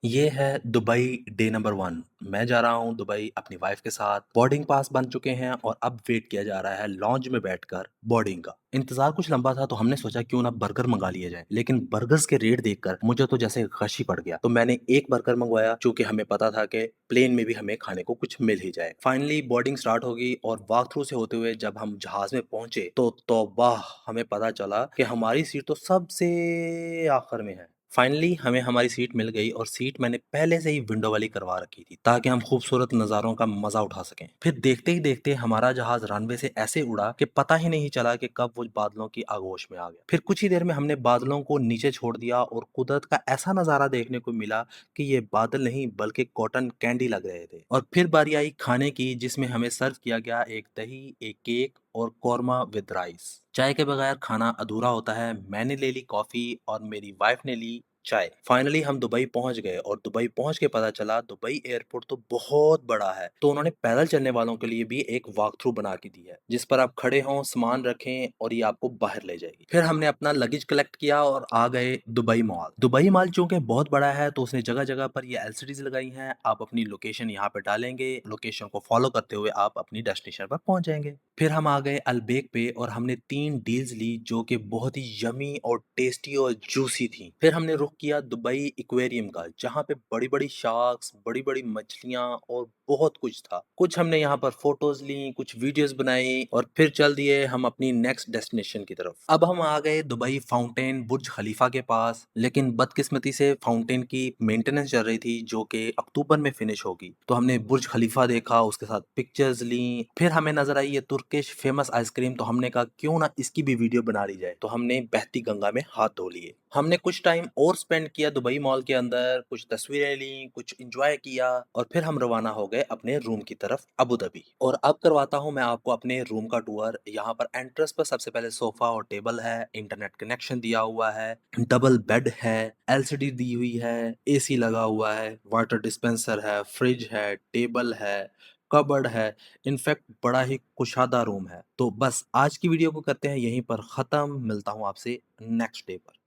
ये है Dubai day number 1। मैं जा रहा हूँ दुबई अपनी वाइफ के साथ। बोर्डिंग पास बन चुके हैं और अब वेट किया जा रहा है लॉन्ज में बैठकर बोर्डिंग का। इंतज़ार कुछ लंबा था तो हमने सोचा क्यों ना बर्गर मंगा लिए जाएँ। लेकिन बर्गर्स के रेट देखकर मुझे तो जैसे गश ही पड़ गया। तो मैंने एक बर्गर मंगवाया चूँकि हमें पता था कि प्लेन में भी हमें खाने को कुछ मिल ही जाए। फाइनली बोर्डिंग स्टार्ट हो गई और वॉक थ्रू से होते हुए जब हम जहाज़ में पहुँचे तो तौबा! हमें पता चला कि हमारी सीट तो सबसे आखिर में है। फाइनली हमें हमारी सीट मिल गई और सीट मैंने पहले से ही विंडो वाली करवा रखी थी ताकि हम खूबसूरत नज़ारों का मजा उठा सकें। फिर देखते ही देखते हमारा जहाज रनवे से ऐसे उड़ा कि पता ही नहीं चला कि कब वो बादलों की आगोश में आ गया। फिर कुछ ही देर में हमने बादलों को नीचे छोड़ दिया और कुदरत का ऐसा नज़ारा देखने को मिला कि ये बादल नहीं बल्कि कॉटन कैंडी लग रहे थे। और फिर बारी आई खाने की जिसमें हमें सर्व किया गया एक दही, एक केक और कौरमा विद राइस। चाय के बगैर खाना अधूरा होता है। मैंने ले ली कॉफी और मेरी वाइफ ने ली चाय। फाइनली हम दुबई पहुंच गए और दुबई पहुंच के पता चला दुबई एयरपोर्ट तो बहुत बड़ा है, तो उन्होंने पैदल चलने वालों के लिए भी एक वॉक थ्रू बना के दी है जिस पर आप खड़े हों, सामान रखें और ये आपको बाहर ले जाएगी। फिर हमने अपना लगेज कलेक्ट किया और आ गए दुबई मॉल। दुबई मॉल चूंकि बहुत बड़ा है तो उसने जगह जगह पर ये एलसीडीज लगाई हैं। आप अपनी लोकेशन यहाँ पे डालेंगे, लोकेशन को फॉलो करते हुए आप अपनी डेस्टिनेशन पर पहुंच जाएंगे। फिर हम आ गए अलबेक पे और हमने 3 डील्स ली जो कि बहुत ही यमी और टेस्टी और जूसी थी। फिर हमने रुख किया दुबई एक्वेरियम का जहाँ पे बड़ी-बड़ी शार्क्स, बड़ी-बड़ी मछलियाँ और बहुत कुछ था। कुछ हमने यहाँ पर फोटोज ली, कुछ वीडियोस बनाई और फिर चल दिए हम अपनी नेक्स्ट डेस्टिनेशन की तरफ। अब हम आ गए दुबई फाउंटेन बुर्ज खलीफा के पास, लेकिन बदकिस्मती से फाउंटेन की मेंटेनेंस चल रही थी जो कि अक्टूबर में फिनिश होगी। तो हमने बुर्ज खलीफा देखा, उसके साथ पिक्चर्स ली। फिर हमें नजर आई ये तुर्किश फेमस आइसक्रीम, तो हमने कहा क्यों ना इसकी भी वीडियो बना ली जाए। तो हमने बहती गंगा में हाथ धो लिए। हमने कुछ टाइम और स्पेंड किया दुबई मॉल के अंदर, कुछ तस्वीरें ली, कुछ एंजॉय किया और फिर हम रवाना हो गए अपने रूम की तरफ अबू धाबी। और अब करवाता हूँ मैं आपको अपने रूम का टूर। यहाँ पर एंट्रेंस पर सबसे पहले सोफा और टेबल है, इंटरनेट कनेक्शन दिया हुआ है, डबल बेड है, एलसीडी दी हुई है, एसी लगा हुआ है, वाटर डिस्पेंसर है, फ्रिज है, टेबल है, कबर्ड है। इनफैक्ट बड़ा ही कुशादा रूम है। तो बस आज की वीडियो को करते हैं यहीं पर खत्म। मिलता हूँ आपसे नेक्स्ट डे पर।